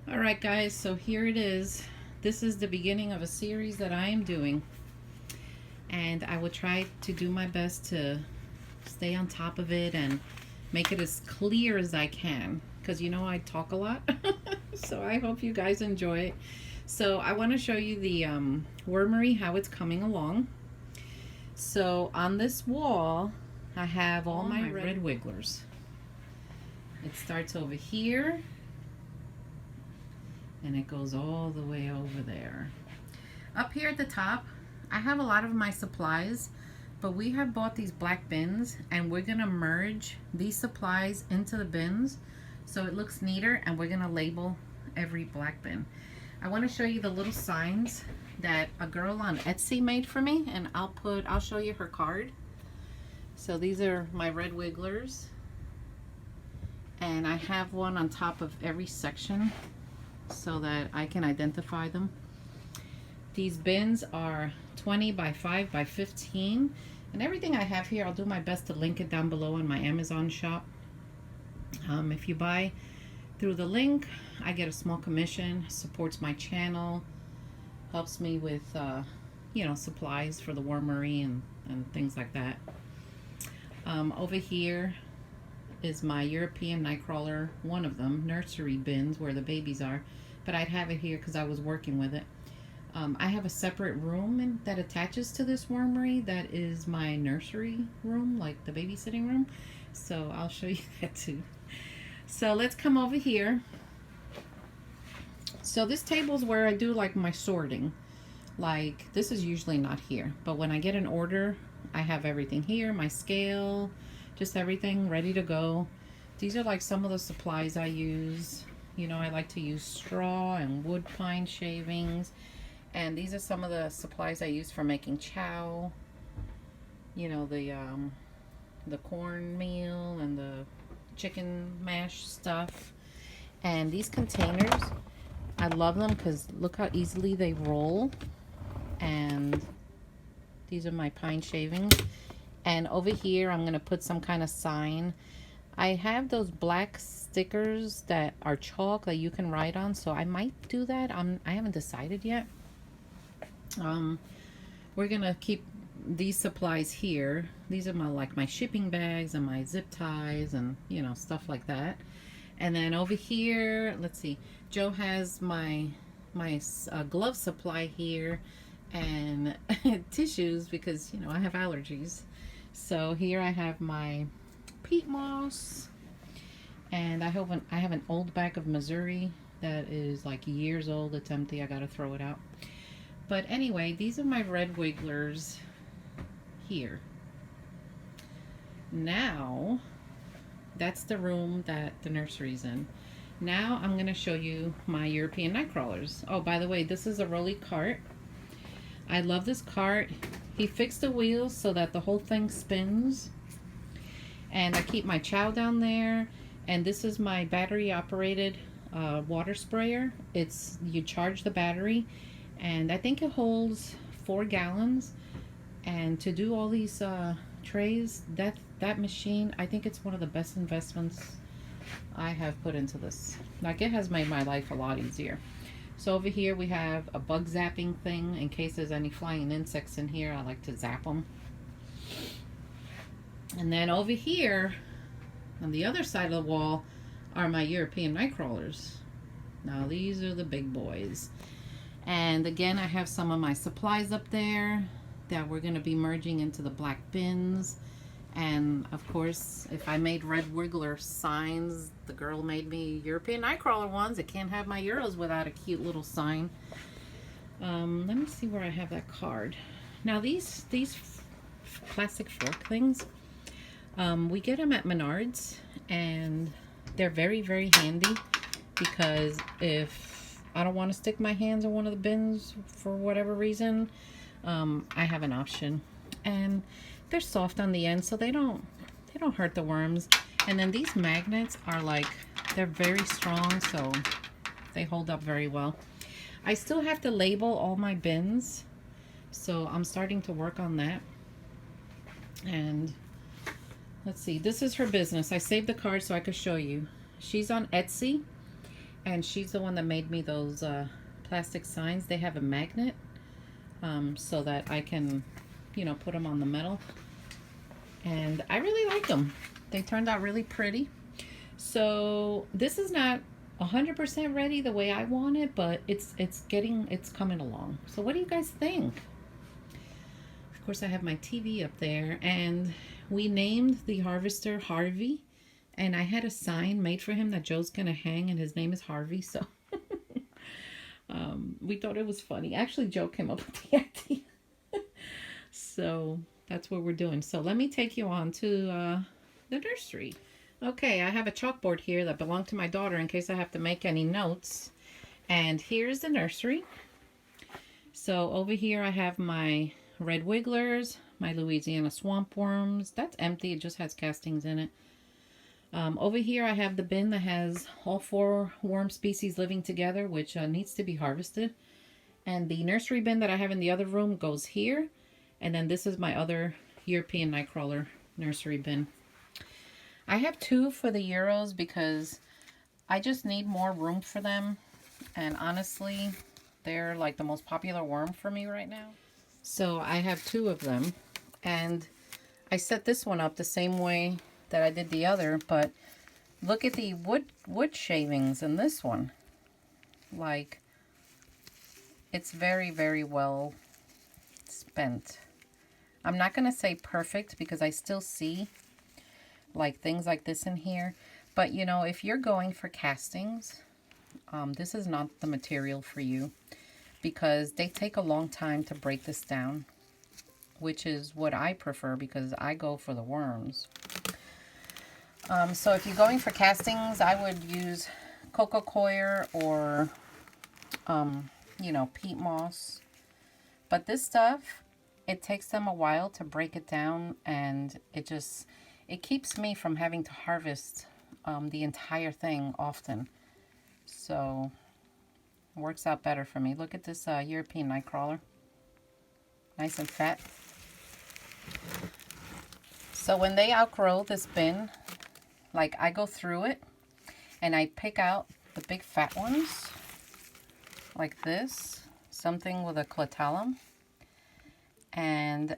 All right, guys, so here it is. This is the beginning of a series that I am doing, and I will try to do my best to stay on top of it and make it as clear as I can, because you know I talk a lot. So I hope you guys enjoy it. So I want to show you the wormery, how it's coming along. So on this wall I have all my red wigglers. It starts over here and it goes all the way over there. Up here at the top, I have a lot of my supplies, but we have bought these black bins and we're gonna merge these supplies into the bins so it looks neater, and we're gonna label every black bin. I want to show you the little signs that a girl on Etsy made for me, and I'll show you her card. So these are my red wigglers, and I have one on top of every section so that I can identify them. These bins are 20 by 5 by 15, and everything I have here, I'll do my best to link it down below in my Amazon shop. If you buy through the link, I get a small commission, supports my channel, helps me with supplies for the wormery and things like that. Over here is my European Nightcrawler, one of them, nursery bins where the babies are, but I'd have it here because I was working with it. I have a separate room that attaches to this wormery that is my nursery room, like the babysitting room, so I'll show you that too. So let's come over here. So this table is where I do like my sorting. Like this is usually not here, but when I get an order, I have everything here, my scale, just everything ready to go. These are like some of the supplies I use. You know, I like to use straw and wood pine shavings, and these are some of the supplies I use for making chow. You know, the cornmeal and the chicken mash stuff. And these containers, I love them because look how easily they roll. And these are my pine shavings. And over here I'm going to put some kind of sign. I have those black stickers that are chalk that you can write on, so I might do that. I haven't decided yet. We're going to keep these supplies here. These are my shipping bags and my zip ties and stuff like that. And then over here, let's see, Joe has my glove supply here and tissues because I have allergies. So here I have my peat moss, and I have an old bag of Missouri that is like years old. It's empty. I gotta throw it out. But anyway, these are my red wigglers here. Now that's the room that the nursery's in. Now I'm going to show you my European Nightcrawlers. Oh, by the way, this is a rolly cart. I love this cart. He fixed the wheels so that the whole thing spins. And I keep my chow down there. And this is my battery operated water sprayer. You charge the battery, and I think it holds 4 gallons. And to do all these trays, that machine, I think it's one of the best investments I have put into this. Like, it has made my life a lot easier. So over here we have a bug zapping thing in case there's any flying insects in here. I like to zap them. And then over here on the other side of the wall are my European Nightcrawlers. Now these are the big boys. And again, I have some of my supplies up there that we're going to be merging into the black bins. And of course, if I made red wiggler signs, the girl made me European Nightcrawler ones. I can't have my Euros without a cute little sign. Let me see where I have that card. Now these plastic fork things, we get them at Menards, and they're very, very handy because if I don't want to stick my hands in one of the bins for whatever reason, I have an option. And they're soft on the end, so they don't hurt the worms. And then these magnets are they're very strong, so they hold up very well. I still have to label all my bins, so I'm starting to work on that. And let's see, this is her business. I saved the card so I could show you. She's on Etsy, And she's the one that made me those plastic signs. They have a magnet so that I can, you know, put them on the metal. And I really like them. They turned out really pretty. So this is not 100% ready the way I want it, but it's coming along. So what do you guys think? Of course, I have my TV up there, and we named the harvester Harvey, and I had a sign made for him that Joe's gonna hang, and his name is Harvey. So we thought it was funny. Actually, Joe came up with the idea. So that's what we're doing. So let me take you on to the nursery. Okay, I have a chalkboard here that belonged to my daughter in case I have to make any notes. And here's the nursery. So over here I have my red wigglers, my Louisiana swamp worms. That's empty, it just has castings in it. Over here I have the bin that has all 4 worm species living together, which needs to be harvested. And the nursery bin that I have in the other room goes here. And then this is my other European nightcrawler nursery bin. I have 2 for the Euros because I just need more room for them. And honestly, they're like the most popular worm for me right now. So I have 2 of them. And I set this one up the same way that I did the other, but look at the wood shavings in this one. Like, it's very, very well spent. I'm not going to say perfect because I still see like things like this in here. But you know, if you're going for castings, this is not the material for you because they take a long time to break this down, which is what I prefer because I go for the worms. So if you're going for castings, I would use coco coir or, you know, peat moss. But this stuff, it takes them a while to break it down, and it keeps me from having to harvest the entire thing often. So it works out better for me. Look at this European nightcrawler. Nice and fat. So when they outgrow this bin, like I go through it and I pick out the big fat ones like this, something with a clitellum, and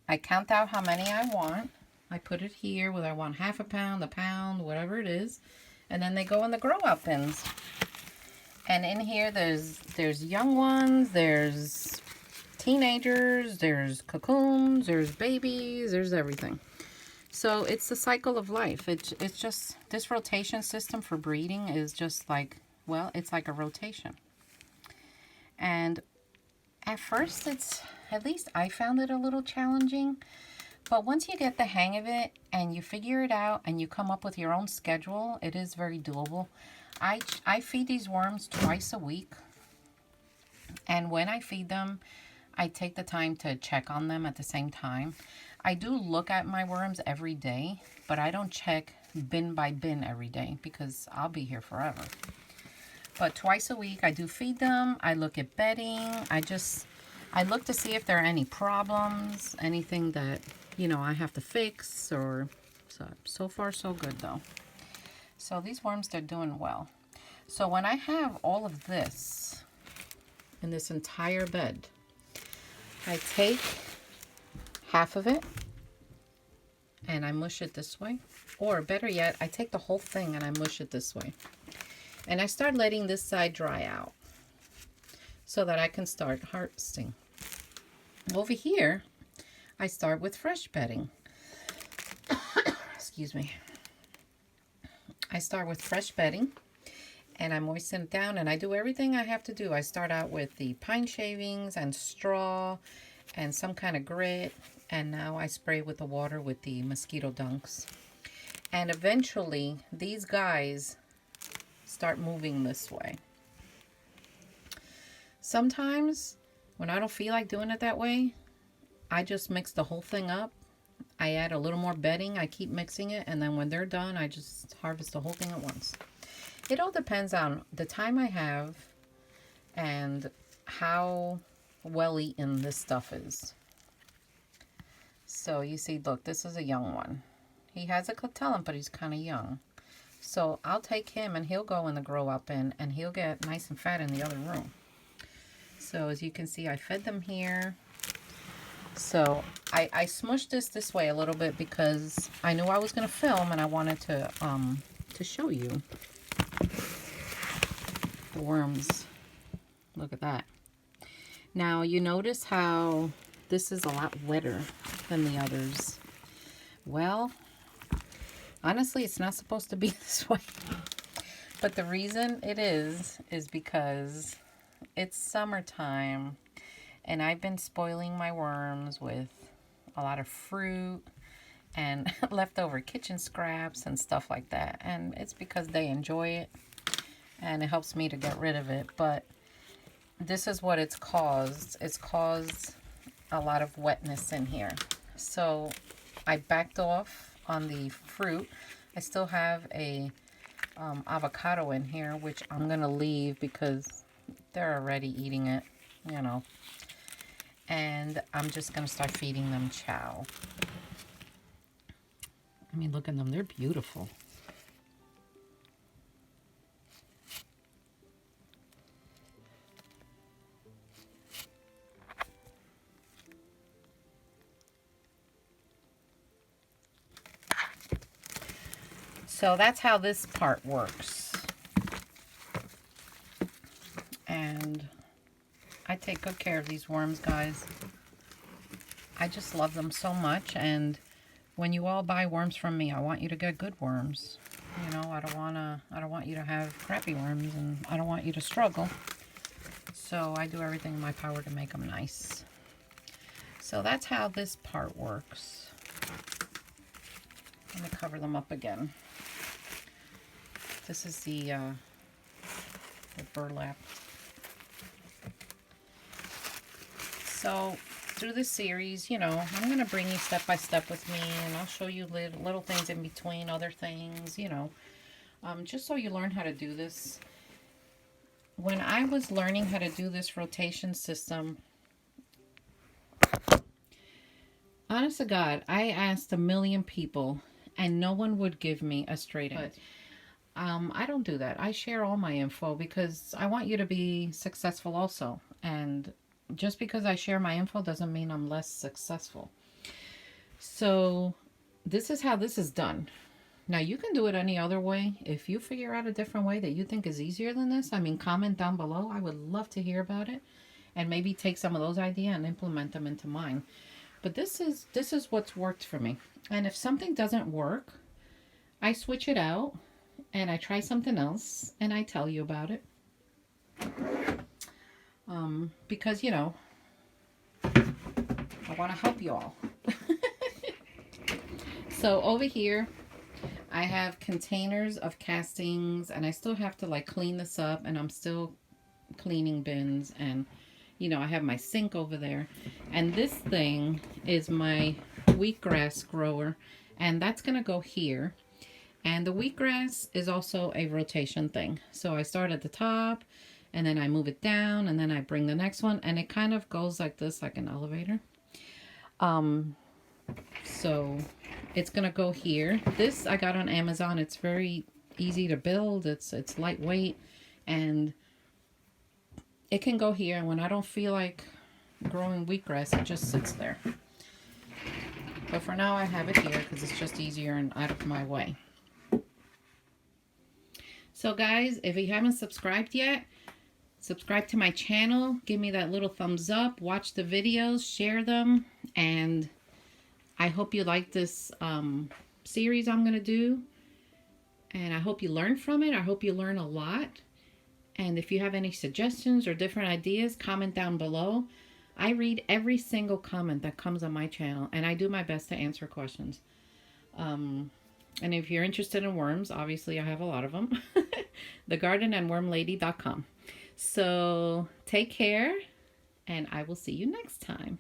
I count out how many I want. I put it here, whether I want half a pound, whatever it is, and then they go in the grow out bins. And in here there's young ones, there's teenagers, there's cocoons, there's babies, there's everything. So it's the cycle of life. It's just, this rotation system for breeding is just like, well, it's like a rotation. And at first at least I found it a little challenging. But once you get the hang of it and you figure it out and you come up with your own schedule, it is very doable. I feed these worms twice a week. And when I feed them, I take the time to check on them at the same time. I do look at my worms every day, but I don't check bin by bin every day because I'll be here forever. But twice a week I do feed them. I look at bedding. I look to see if there are any problems, anything that, you know, I have to fix, or so far so good though. So these worms, they're doing well. So when I have all of this in this entire bed, I take half of it and I mush it this way, or better yet, I take the whole thing and I mush it this way, and I start letting this side dry out so that I can start harvesting. Over here I start with fresh bedding. Excuse me. I start with fresh bedding and I moisten it down, and I do everything I have to do. I start out with the pine shavings and straw and some kind of grit, and now I spray with the water with the mosquito dunks. And eventually these guys start moving this way. Sometimes when I don't feel like doing it that way, I just mix the whole thing up. I add a little more bedding, I keep mixing it, and then when they're done, I just harvest the whole thing at once. It all depends on the time I have and how well eaten this stuff is. So you see, look, this is a young one. He has a clitellum, but he's kind of young. So I'll take him and he'll go in the grow up bin and he'll get nice and fat in the other room. So as you can see, I fed them here. So I smushed this way a little bit because I knew I was going to film and I wanted to show you the worms. Look at that. Now you notice how this is a lot wetter than the others. Well, honestly, it's not supposed to be this way. But the reason it is because it's summertime and I've been spoiling my worms with a lot of fruit and leftover kitchen scraps and stuff like that. And it's because they enjoy it and it helps me to get rid of it. But this is what it's caused. It's caused a lot of wetness in here. So I backed off on the fruit. I still have a avocado in here, which I'm gonna leave because they're already eating it, you know. And I'm just gonna start feeding them chow. I mean, look at them, they're beautiful. So that's how this part works. And I take good care of these worms, guys. I just love them so much. And when you all buy worms from me, I want you to get good worms. You know, I don't want you to have crappy worms, and I don't want you to struggle. So I do everything in my power to make them nice. So that's how this part works. Let me cover them up again. This is the burlap. So through this series, you know, I'm going to bring you step by step with me, and I'll show you little things in between, other things, you know, just so you learn how to do this. When I was learning how to do this rotation system, honest to God, I asked a million people and no one would give me a straight answer. I don't do that. I share all my info because I want you to be successful also. And just because I share my info doesn't mean I'm less successful. So this is how this is done. Now you can do it any other way. If you figure out a different way that you think is easier than this, I mean, comment down below. I would love to hear about it and maybe take some of those ideas and implement them into mine. But this is what's worked for me. And if something doesn't work, I switch it out and I try something else and I tell you about it. Because, you know, I want to help you all. So over here, I have containers of castings and I still have to like clean this up, and I'm still cleaning bins, and you know, I have my sink over there, and this thing is my wheatgrass grower, and that's gonna go here. And the wheatgrass is also a rotation thing. So I start at the top and then I move it down and then I bring the next one, and it kind of goes like this, like an elevator. So it's gonna go here. This I got on Amazon. It's very easy to build. It's lightweight, and it can go here. And when I don't feel like growing wheatgrass, it just sits there. But for now I have it here because it's just easier and out of my way. So guys, if you haven't subscribed yet, subscribe to my channel. Give me that little thumbs up. Watch the videos. Share them. And I hope you like this series I'm going to do. And I hope you learn from it. I hope you learn a lot. And if you have any suggestions or different ideas, comment down below. I read every single comment that comes on my channel, and I do my best to answer questions. And if you're interested in worms, obviously I have a lot of them. thegardenandwormlady.com. So take care, and I will see you next time.